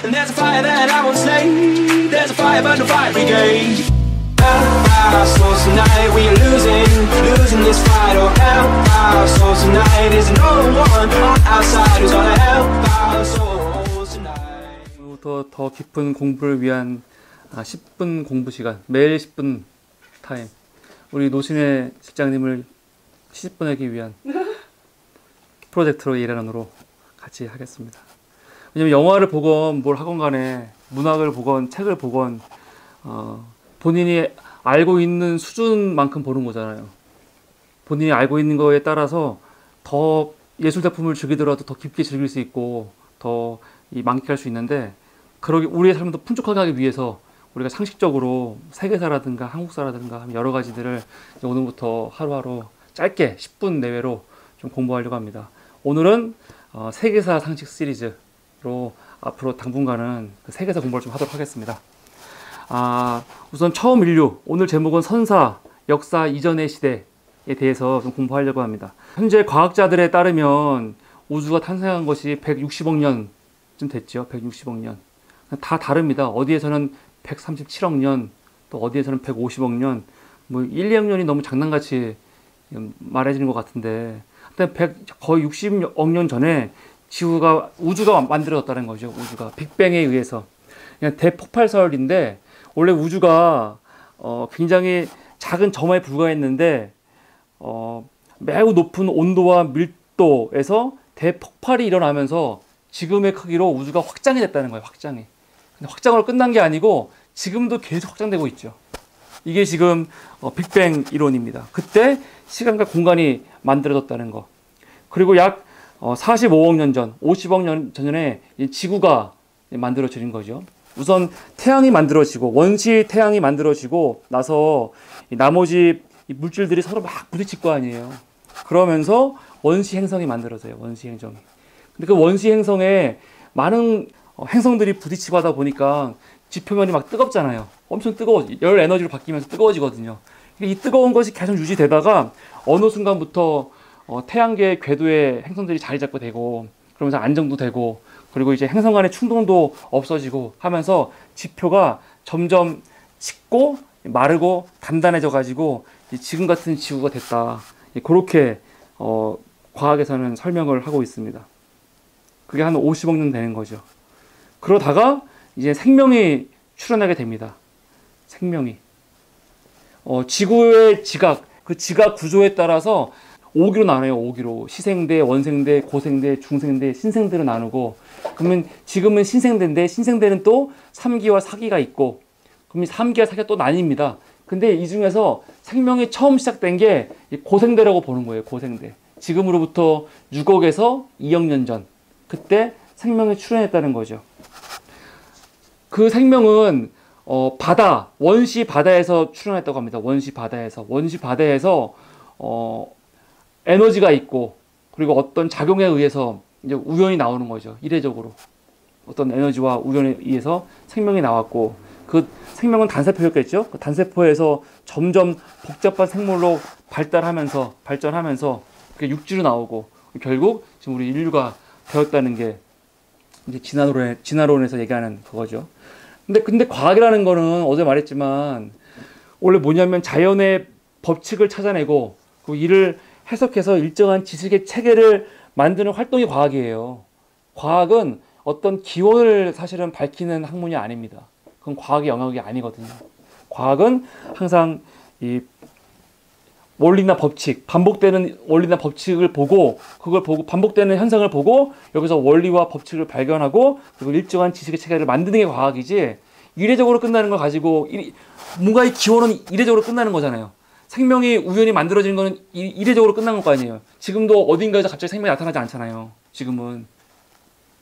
And there's a fire that I won't slay. There's a fire but no fire brigade. Our souls tonight, we are losing this fight. Oh, help our souls tonight. There's no one on our side who's gonna help our souls tonight. 더 깊은 공부를 위한 10분 공부 시간, 매일 10분 타임. 우리 노신의 실장님을 시집 보내기 위한 프로젝트로 일하는으로 같이 하겠습니다. 왜냐면 영화를 보건 뭘 하건 간에 문학을 보건 책을 보건 본인이 알고 있는 수준만큼 보는 거잖아요. 본인이 알고 있는 거에 따라서 더 예술 작품을 즐기더라도 더 깊게 즐길 수 있고 더 만끽할 수 있는데, 그러기 우리의 삶을 더 풍족하게 하기 위해서 우리가 상식적으로 세계사라든가 한국사라든가 여러 가지들을 오늘부터 하루하루 짧게 10분 내외로 좀 공부하려고 합니다. 오늘은 세계사 상식 시리즈로 앞으로 당분간은 세계사 공부를 좀 하도록 하겠습니다. 우선 처음 인류, 오늘 제목은 선사, 역사 이전의 시대에 대해서 좀 공부하려고 합니다. 현재 과학자들에 따르면 우주가 탄생한 것이 160억 년쯤 됐죠. 160억 년. 다 다릅니다. 어디에서는 137억 년, 또 어디에서는 150억 년, 뭐 1, 2억 년이 너무 장난같이 말해지는 것 같은데, 거의 60억 년 전에 우주가 만들어졌다는 거죠. 우주가 빅뱅에 의해서 그냥 대폭발설인데, 원래 우주가 굉장히 작은 점에 불과했는데 매우 높은 온도와 밀도에서 대폭발이 일어나면서 지금의 크기로 우주가 확장이 됐다는 거예요. 확장이. 근데 확장으로 끝난 게 아니고 지금도 계속 확장되고 있죠. 이게 지금 빅뱅 이론입니다. 그때 시간과 공간이 만들어졌다는 거. 그리고 약 45억 년 전, 50억 년 전에 지구가 만들어진 거죠. 우선 태양이 만들어지고, 원시 태양이 만들어지고 나서 나머지 물질들이 서로 막 부딪힐 거 아니에요. 그러면서 원시 행성이 만들어져요. 원시 행성이. 근데 그 원시 행성에 많은 행성들이 부딪히고 하다 보니까 지표면이 막 뜨겁잖아요. 엄청 뜨거워. 열 에너지로 바뀌면서 뜨거워지거든요. 이 뜨거운 것이 계속 유지되다가 어느 순간부터 태양계 궤도에 행성들이 자리 잡게 되고, 그러면서 안정도 되고, 그리고 이제 행성 간의 충동도 없어지고 하면서 지표가 점점 짙고 마르고 단단해져 가지고 지금 같은 지구가 됐다. 그렇게 과학에서는 설명을 하고 있습니다. 그게 한 50억 년 되는 거죠. 그러다가 이제 생명이 출현하게 됩니다. 생명이. 지구의 지각, 그 지각 구조에 따라서 5기로 나눠요. 5기로. 시생대, 원생대, 고생대, 중생대, 신생대로 나누고, 그러면 지금은 신생대인데 신생대는 또 3기와 4기가 있고, 그러면 3기와 4기가 또 나뉩니다. 근데 이 중에서 생명이 처음 시작된 게 고생대라고 보는 거예요. 고생대. 지금으로부터 6억에서 2억 년 전. 그때 생명이 출현했다는 거죠. 그 생명은 원시 바다에서 출현했다고 합니다. 원시 바다에서 에너지가 있고, 그리고 어떤 작용에 의해서 이제 우연히 나오는 거죠. 이례적으로 어떤 에너지와 우연에 의해서 생명이 나왔고, 그 생명은 단세포였겠죠. 그 단세포에서 점점 복잡한 생물로 발전하면서 육지로 나오고, 결국 지금 우리 인류가 되었다는 게 이제 진화론에서 얘기하는 그거죠. 근데 과학이라는 거는 어제 말했지만 원래 뭐냐면 자연의 법칙을 찾아내고 그 이를 해석해서 일정한 지식의 체계를 만드는 활동이 과학이에요. 과학은 어떤 기원을 사실은 밝히는 학문이 아닙니다. 그건 과학의 영역이 아니거든요. 과학은 항상 이 원리나 법칙, 반복되는 원리나 법칙을 보고, 그걸 보고 반복되는 현상을 보고 여기서 원리와 법칙을 발견하고, 그리고 일정한 지식의 체계를 만드는 게 과학이지, 이례적으로 끝나는 걸 가지고 뭔가의 기원은 이례적으로 끝나는 거잖아요. 생명이 우연히 만들어지는 거는 이례적으로 끝난 거 아니에요. 지금도 어딘가에서 갑자기 생명이 나타나지 않잖아요. 지금은.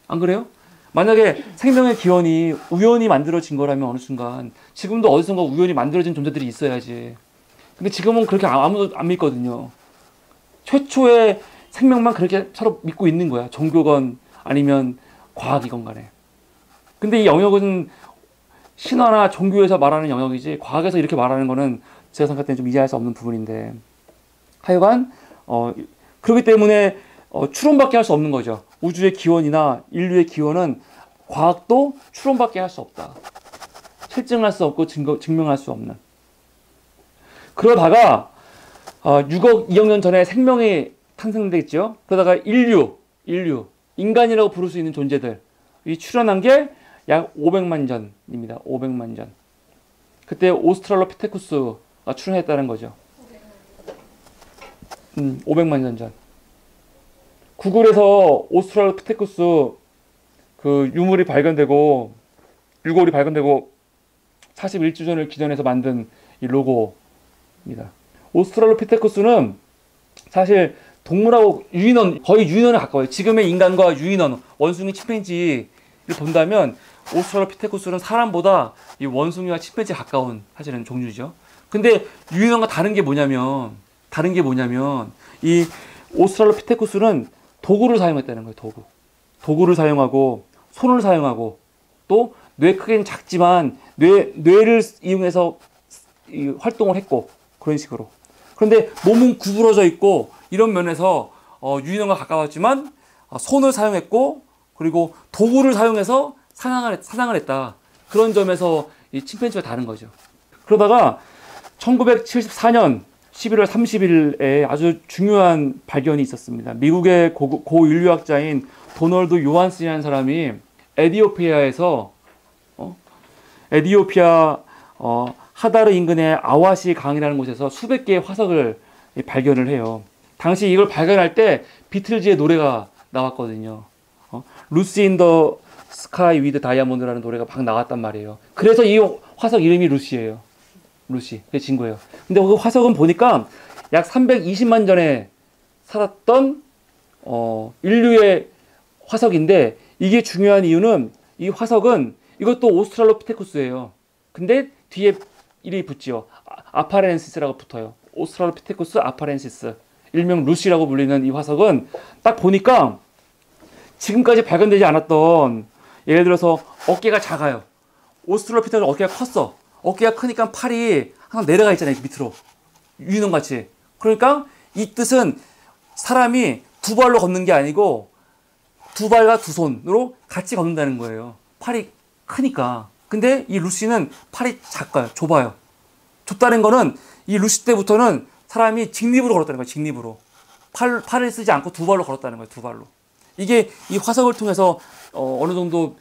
안 그래요? 만약에 생명의 기원이 우연히 만들어진 거라면 어느 순간 지금도 어디선가 우연히 만들어진 존재들이 있어야지. 근데 지금은 그렇게 아무도 안 믿거든요. 최초의 생명만 그렇게 서로 믿고 있는 거야. 종교건 아니면 과학이건 간에. 근데 이 영역은 신화나 종교에서 말하는 영역이지, 과학에서 이렇게 말하는 거는 제가 생각할 때는 좀 이해할 수 없는 부분인데, 하여간 그렇기 때문에 추론밖에 할 수 없는 거죠. 우주의 기원이나 인류의 기원은 과학도 추론밖에 할 수 없다. 실증할 수 없고 증명할 수 없는. 그러다가 6억 2억 년 전에 생명이 탄생됐죠. 그러다가 인류, 인간이라고 부를 수 있는 존재들 이 출현한 게 약 500만 전입니다. 500만 전. 그때 오스트랄로피테쿠스가 출현했다는 거죠. 500만 년 전. 구글에서 오스트랄로피테쿠스 그 유골이 발견되고 41주년을 기념해서 만든 이 로고입니다. 오스트랄로피테쿠스는 사실 동물하고 거의 유인원에 가까워요. 지금의 인간과 유인원, 원숭이, 침팬지를 본다면 오스트랄로피테쿠스는 사람보다 이 원숭이와 침팬지에 가까운 사실은 종류죠. 근데 유인원과 다른 게 뭐냐면 이 오스트랄로피테쿠스는 도구를 사용했다는 거예요. 도구를 사용하고 손을 사용하고 또 뇌 크기는 작지만 뇌를 이용해서 활동을 했고 그런 식으로. 그런데 몸은 구부러져 있고 이런 면에서 유인원과 가까웠지만 손을 사용했고 그리고 도구를 사용해서 사냥을 했다. 그런 점에서 이 침팬지와 다른 거죠. 그러다가 1974년 11월 30일에 아주 중요한 발견이 있었습니다. 미국의 고인류학자인 도널드 요한슨이라는 사람이 에티오피아에서 에티오피아 하다르 인근의 아와시 강이라는 곳에서 수백 개의 화석을 발견을 해요. 당시 이걸 발견할 때 비틀즈의 노래가 나왔거든요. 루시 인 더 스카이 위드 다이아몬드라는 노래가 막 나왔단 말이에요. 그래서 이 화석 이름이 루시예요. 루시. 그게 진 거예요. 근데 그 화석은 보니까 약 320만 전에 살았던 인류의 화석인데 이게 중요한 이유는 이 화석은 이것도 오스트랄로피테쿠스예요. 근데 뒤에 이름이 붙지요. 아파렌시스라고 붙어요. 오스트랄로피테쿠스 아파렌시스. 일명 루시라고 불리는 이 화석은 딱 보니까 지금까지 발견되지 않았던 예를 들어서 어깨가 작아요. 오스트랄로피테쿠스 어깨가 컸어. 어깨가 크니까 팔이 항상 내려가 있잖아요. 밑으로. 유인원같이. 그러니까 이 뜻은 사람이 두 발로 걷는 게 아니고 두 발과 두 손으로 같이 걷는다는 거예요. 팔이 크니까. 근데 이 루시는 팔이 작아요. 좁아요. 좁다는 거는 이 루시 때부터는 사람이 직립으로 걸었다는 거예요. 직립으로. 팔을 쓰지 않고 두 발로 걸었다는 거예요. 두 발로. 이게 이 화석을 통해서 어느 정도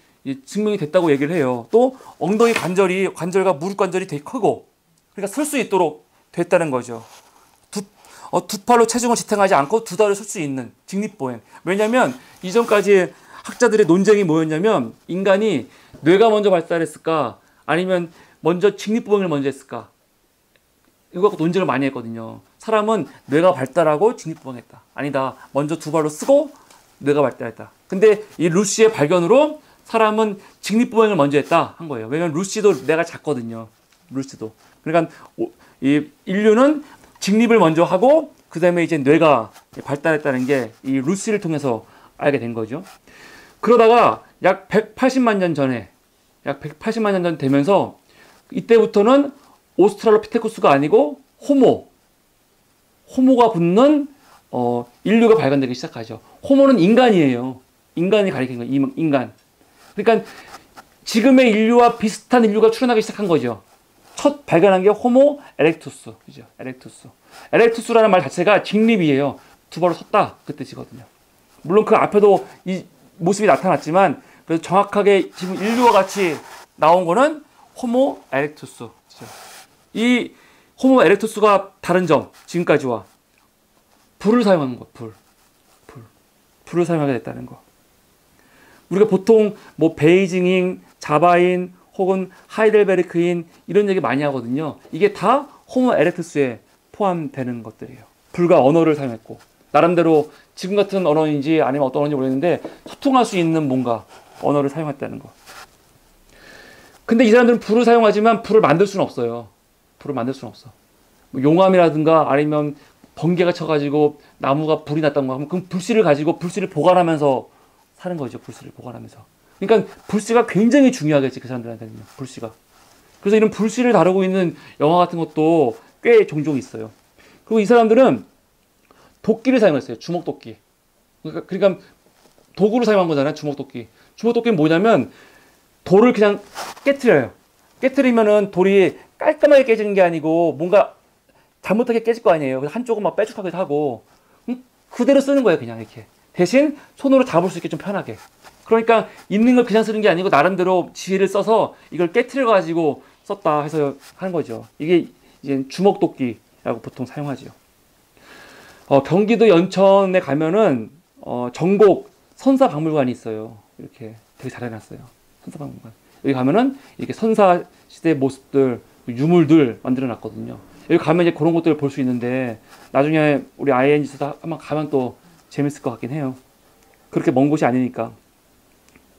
증명이 됐다고 얘기를 해요. 또 엉덩이 관절과 무릎 관절이 되게 크고 그러니까 설 수 있도록 됐다는 거죠. 두 팔로 체중을 지탱하지 않고 두 다리를 설 수 있는 직립보행. 왜냐하면 이전까지 학자들의 논쟁이 뭐였냐면 인간이 뇌가 먼저 발달했을까 아니면 먼저 직립보행을 먼저 했을까. 이거 갖고 논쟁을 많이 했거든요. 사람은 뇌가 발달하고 직립보행했다. 아니다. 먼저 두 발로 쓰고 뇌가 발달했다. 근데 이 루시의 발견으로 사람은 직립보행을 먼저 했다 한 거예요. 왜냐면 루시도 뇌가 작거든요. 루시도. 그러니까 이 인류는 직립을 먼저 하고 그 다음에 이제 뇌가 발달했다는 게 이 루시를 통해서 알게 된 거죠. 그러다가 약 180만 년 전 되면서 이때부터는 오스트랄로피테쿠스가 아니고 호모가 붙는 인류가 발견되기 시작하죠. 호모는 인간이에요. 인간이 가리키는 거예요. 인간. 그러니까 지금의 인류와 비슷한 인류가 출현하기 시작한 거죠. 첫 발견한 게 호모 에렉투스. 그죠? 에렉투스라는 말 자체가 직립이에요. 두 발로 섰다. 그 뜻이거든요. 물론 그 앞에도 이 모습이 나타났지만 그래서 정확하게 지금 인류와 같이 나온 거는 호모 에렉투스. 그죠? 이 호모 에렉투스가 다른 점, 지금까지와 불을 사용하는 거, 불을 사용하게 됐다는 거. 우리가 보통 뭐 베이징인, 자바인, 혹은 하이델베르크인 이런 얘기 많이 하거든요. 이게 다 호모 에렉투스에 포함되는 것들이에요. 불과 언어를 사용했고 나름대로 지금 같은 언어인지 아니면 어떤 언어인지 모르겠는데 소통할 수 있는 뭔가 언어를 사용했다는 거. 근데 이 사람들은 불을 사용하지만 불을 만들 수는 없어요. 불을 만들 수는 없어. 뭐 용암이라든가 아니면 번개가 쳐가지고 나무가 불이 났다고 하면 그럼 불씨를 가지고 불씨를 보관하면서 사는 거죠. 불씨를 보관하면서. 그러니까 불씨가 굉장히 중요하겠지. 그 사람들한테는 불씨가. 그래서 이런 불씨를 다루고 있는 영화 같은 것도 꽤 종종 있어요. 그리고 이 사람들은 도끼를 사용했어요. 주먹도끼. 그러니까 도구를 사용한 거잖아요. 주먹도끼. 주먹도끼는 뭐냐면 돌을 그냥 깨트려요. 깨트리면은 돌이 깔끔하게 깨지는 게 아니고 뭔가 잘못하게 깨질 거 아니에요. 그래서 한쪽은 막 빼죽하기도 하고 그대로 쓰는 거예요. 그냥 이렇게. 대신 손으로 잡을 수 있게 좀 편하게. 그러니까 있는 걸 그냥 쓰는 게 아니고 나름대로 지혜를 써서 이걸 깨트려 가지고 썼다 해서 하는 거죠. 이게 이제 주먹도끼라고 보통 사용하죠. 경기도 연천에 가면은 전곡 선사박물관이 있어요. 이렇게 되게 잘 해놨어요. 선사박물관. 여기 가면은 이렇게 선사 시대 모습들, 유물들 만들어놨거든요. 여기 가면 이제 그런 것들을 볼 수 있는데 나중에 우리 ING에서 한번 가면 또 재밌을 것 같긴 해요. 그렇게 먼 곳이 아니니까.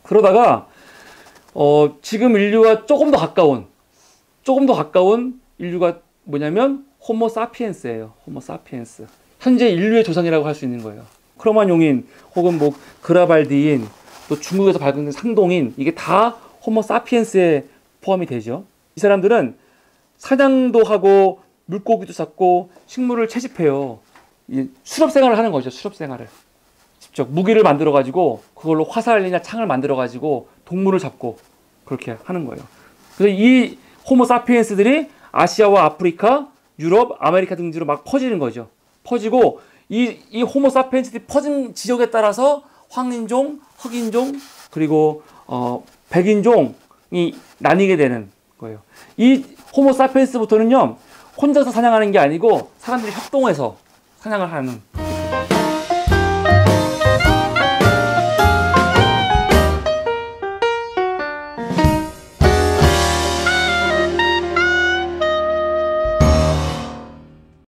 그러다가 지금 인류와 조금 더 가까운 인류가 뭐냐면 호모 사피엔스예요. 호모 사피엔스. 현재 인류의 조상이라고 할 수 있는 거예요. 크로마뇽인 혹은 뭐 그라발디인 또 중국에서 발견된 상동인 이게 다 호모 사피엔스에 포함이 되죠. 이 사람들은 사냥도 하고 물고기도 잡고 식물을 채집해요. 수렵 생활을 하는 거죠. 수렵 생활을. 직접 무기를 만들어 가지고 그걸로 화살이나 창을 만들어 가지고 동물을 잡고 그렇게 하는 거예요. 그래서 이 호모 사피엔스들이 아시아와 아프리카, 유럽, 아메리카 등지로 막 퍼지는 거죠. 퍼지고 이 호모 사피엔스들이 퍼진 지역에 따라서 황인종, 흑인종, 그리고 백인종이 나뉘게 되는 거예요. 이 호모 사피엔스부터는요 혼자서 사냥하는 게 아니고 사람들이 협동해서 사냥을 하는